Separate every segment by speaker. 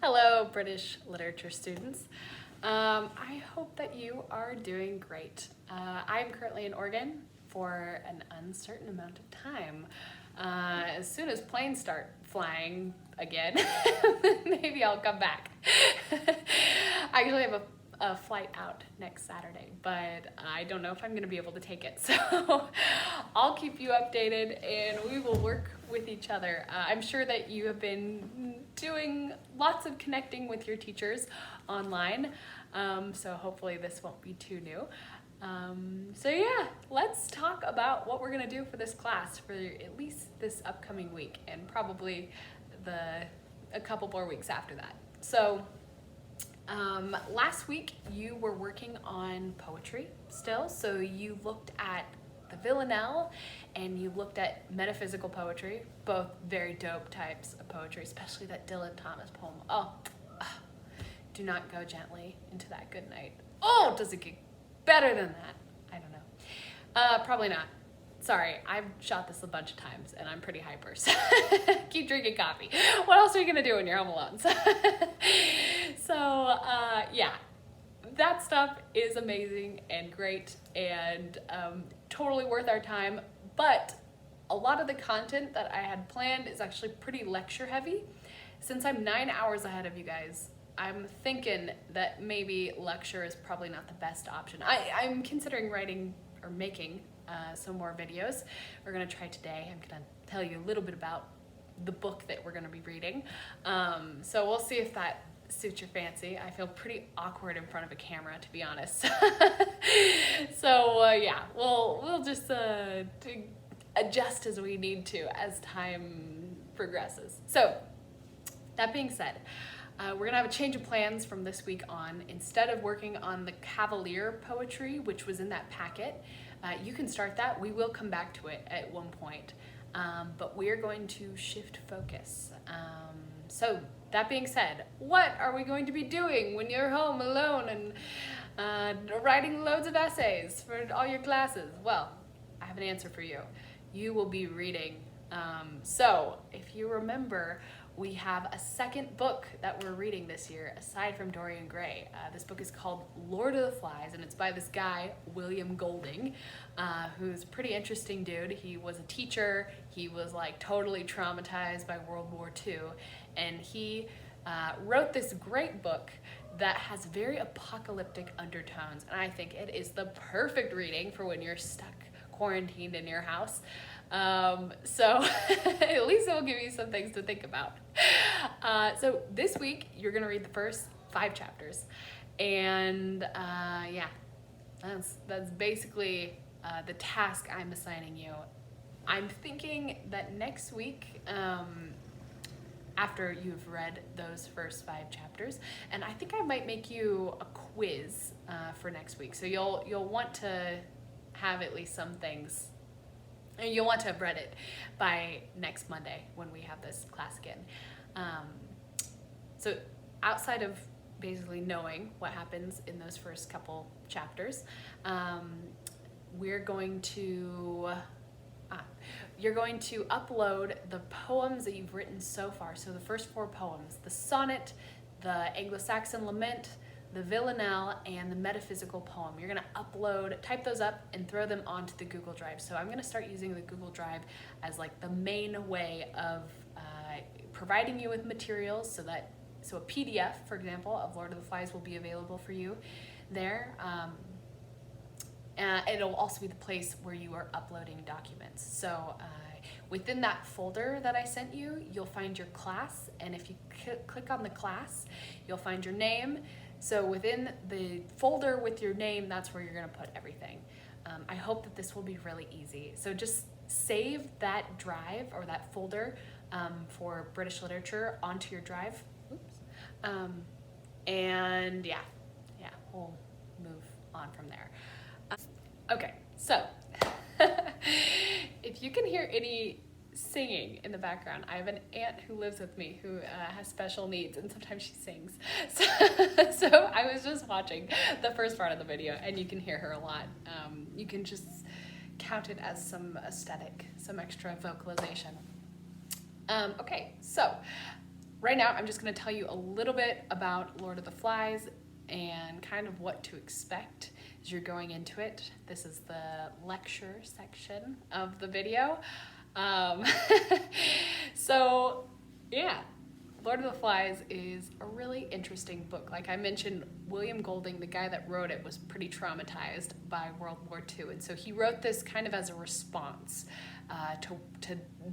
Speaker 1: Hello, British literature students. I hope that you are doing great. I'm currently in Oregon for an uncertain amount of time. As soon as planes start flying again, maybe I'll come back. I actually have a flight out next Saturday, but I don't know if I'm going to be able to take it. So I'll keep you updated and we will work with each other. I'm sure that you have been doing lots of connecting with your teachers online, so hopefully this won't be too new. So yeah, let's talk about what we're gonna do for this class for at least this upcoming week and probably a couple more weeks after that. So last week you were working on poetry still, so you looked at the Villanelle and you looked at metaphysical poetry, both very dope types of poetry, especially that Dylan Thomas poem. Do not go gently into that good night. Oh, does it get better than that? I don't know. Probably not. Sorry, I've shot this a bunch of times and I'm pretty hyper, so keep drinking coffee. What else are you gonna do when you're home alone? Yeah, that stuff is amazing and great and totally worth our time, but a lot of the content that I had planned is actually pretty lecture heavy. Since I'm 9 hours ahead of you guys, I'm thinking that maybe lecture is probably not the best option. I'm considering writing or making some more videos. We're gonna try today. I'm gonna tell you a little bit about the book that we're gonna be reading. So we'll see if that suits your fancy. I feel pretty awkward in front of a camera, to be honest. Yeah, we'll just adjust as we need to as time progresses. So that being said, we're gonna have a change of plans from this week on. Instead of working on the Cavalier poetry, which was in that packet, you can start that. We will come back to it at one point, but we're going to shift focus. So that being said, what are we going to be doing when you're home alone and writing loads of essays for all your classes? Well, I have an answer for you. You will be reading. So if you remember, we have a second book that we're reading this year aside from Dorian Gray. This book is called Lord of the Flies, and it's by this guy, William Golding, who's a pretty interesting dude. He was a teacher. He was like totally traumatized by World War II, and he wrote this great book that has very apocalyptic undertones, and I think it is the perfect reading for when you're stuck quarantined in your house. So at least it will give you some things to think about. So this week you're gonna read the first 5 chapters, and yeah, that's basically the task I'm assigning you. I'm thinking that next week, after you've read those first 5 chapters, and I think I might make you a quiz for next week. So you'll want to have at least some things, and you'll want to have read it by next Monday when we have this class again. So outside of basically knowing what happens in those first couple chapters, you're going to upload the poems that you've written so far. So the first 4 poems, the sonnet, the Anglo-Saxon lament, the Villanelle, and the metaphysical poem. You're gonna type those up and throw them onto the Google Drive. So I'm gonna start using the Google Drive as like the main way of providing you with materials, so a PDF, for example, of Lord of the Flies will be available for you there. It'll also be the place where you are uploading documents. So within that folder that I sent you, you'll find your class, and if you click on the class, you'll find your name. So within the folder with your name, that's where you're gonna put everything. I hope that this will be really easy. So just save that drive or that folder for British literature onto your drive. Oops. And yeah, we'll move on from there. Okay, so if you can hear any singing in the background, I have an aunt who lives with me who has special needs, and sometimes she sings. So I was just watching the first part of the video, and you can hear her a lot. You can just count it as some aesthetic, some extra vocalization. Okay, so right now I'm just going to tell you a little bit about Lord of the Flies and kind of what to expect as you're going into it. This is the lecture section of the video. Um, so yeah, Lord of the Flies is a really interesting book. Like I mentioned, William Golding, the guy that wrote it, was pretty traumatized by World War II. And so he wrote this kind of as a response to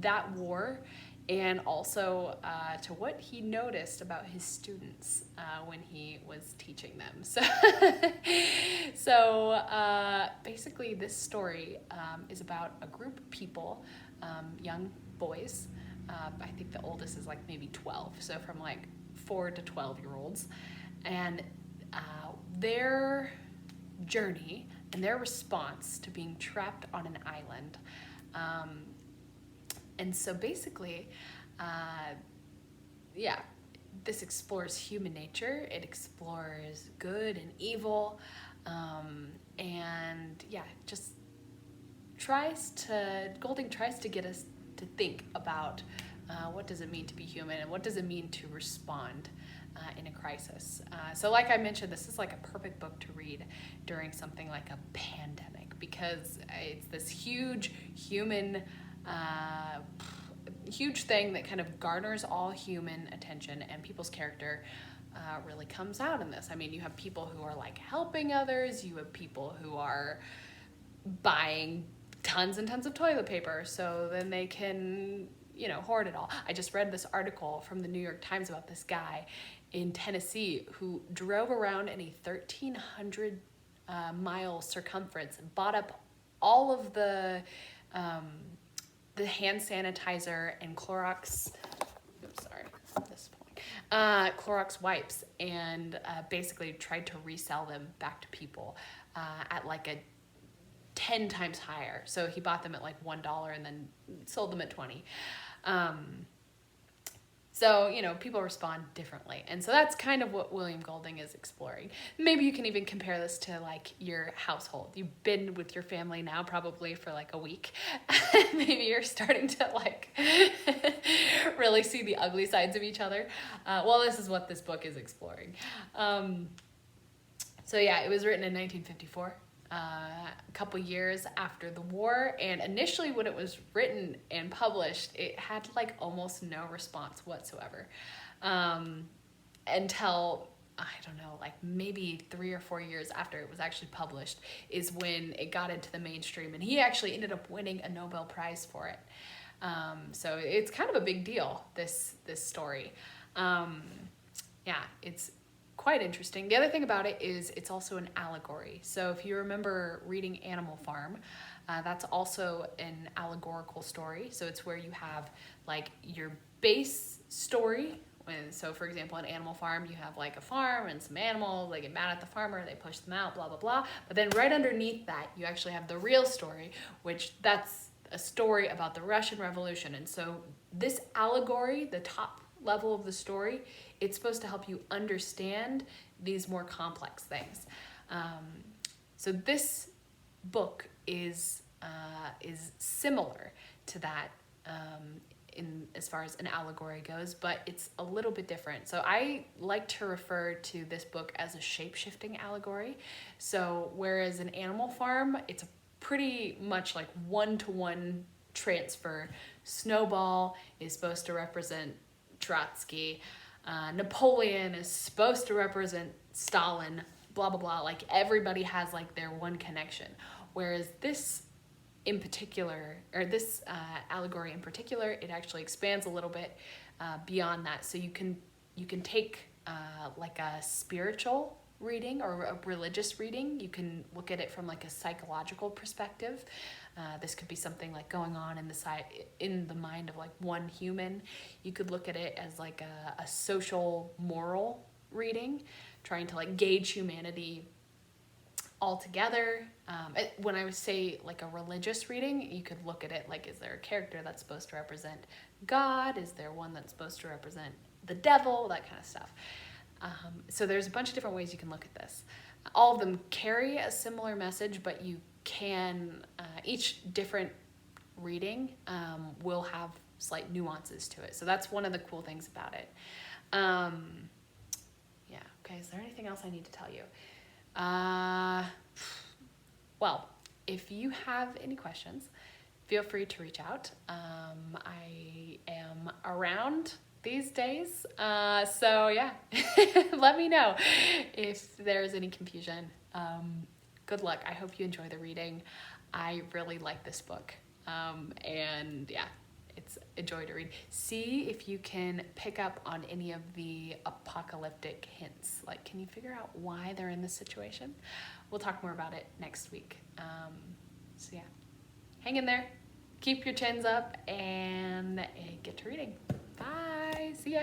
Speaker 1: that war, and also to what he noticed about his students when he was teaching them. So basically this story is about a group of people, young boys. I think the oldest is like maybe 12, so from like 4 to 12-year-olds, and their journey and their response to being trapped on an island. And so basically, this explores human nature, it explores good and evil, and just Golding tries to get us to think about what does it mean to be human and what does it mean to respond in a crisis. So like I mentioned, this is like a perfect book to read during something like a pandemic, because it's this huge human huge thing that kind of garners all human attention, and people's character really comes out in this. I mean, you have people who are like helping others, you have people who are buying tons and tons of toilet paper so then they can, hoard it all. I just read this article from the New York Times about this guy in Tennessee who drove around in a 1,300 mile circumference, bought up all of the hand sanitizer and Clorox wipes, and basically tried to resell them back to people at like a 10 times higher. So he bought them at like $1 and then sold them at 20. So, people respond differently. And so that's kind of what William Golding is exploring. Maybe you can even compare this to like your household. You've been with your family now probably for like a week. Maybe you're starting to like really see the ugly sides of each other. Well, this is what this book is exploring. So yeah, it was written in 1954. A couple years after the war, and initially when it was written and published, it had like almost no response whatsoever, until I don't know, like maybe 3 or 4 years after it was actually published is when it got into the mainstream, and he actually ended up winning a Nobel Prize for it. So it's kind of a big deal, this story. It's quite interesting. The other thing about it is it's also an allegory. So if you remember reading Animal Farm, that's also an allegorical story. So it's where you have like your base story. So for example, in Animal Farm, you have like a farm and some animals, they get mad at the farmer, they push them out, blah, blah, blah. But then right underneath that, you actually have the real story, which that's a story about the Russian Revolution. And so this allegory, the top level of the story, it's supposed to help you understand these more complex things. So this book is similar to that in as far as an allegory goes, but it's a little bit different. So I like to refer to this book as a shape-shifting allegory. So whereas in Animal Farm, it's a pretty much like one-to-one transfer. Snowball is supposed to represent Trotsky. Napoleon is supposed to represent Stalin, blah, blah, blah. Like everybody has like their one connection. Whereas this in particular, or this allegory in particular, it actually expands a little bit beyond that. So you can take like a spiritual reading or a religious reading. You can look at it from like a psychological perspective. This could be something like going on in the mind of like one human. You could look at it as like a social moral reading, trying to like gauge humanity altogether. When I would say like a religious reading, you could look at it like, is there a character that's supposed to represent God? Is there one that's supposed to represent the devil? That kind of stuff. So there's a bunch of different ways you can look at this. All of them carry a similar message, but you can, each different reading will have slight nuances to it. So that's one of the cool things about it. Yeah, okay, is there anything else I need to tell you? Well, if you have any questions, feel free to reach out. I am around these days, so yeah, let me know if there's any confusion. Good luck. I hope you enjoy the reading. I really like this book, and yeah, it's a joy to read. See if you can pick up on any of the apocalyptic hints. Like, can you figure out why they're in this situation? We'll talk more about it next week. So yeah, hang in there, keep your chins up, and get to reading. Bye, see ya.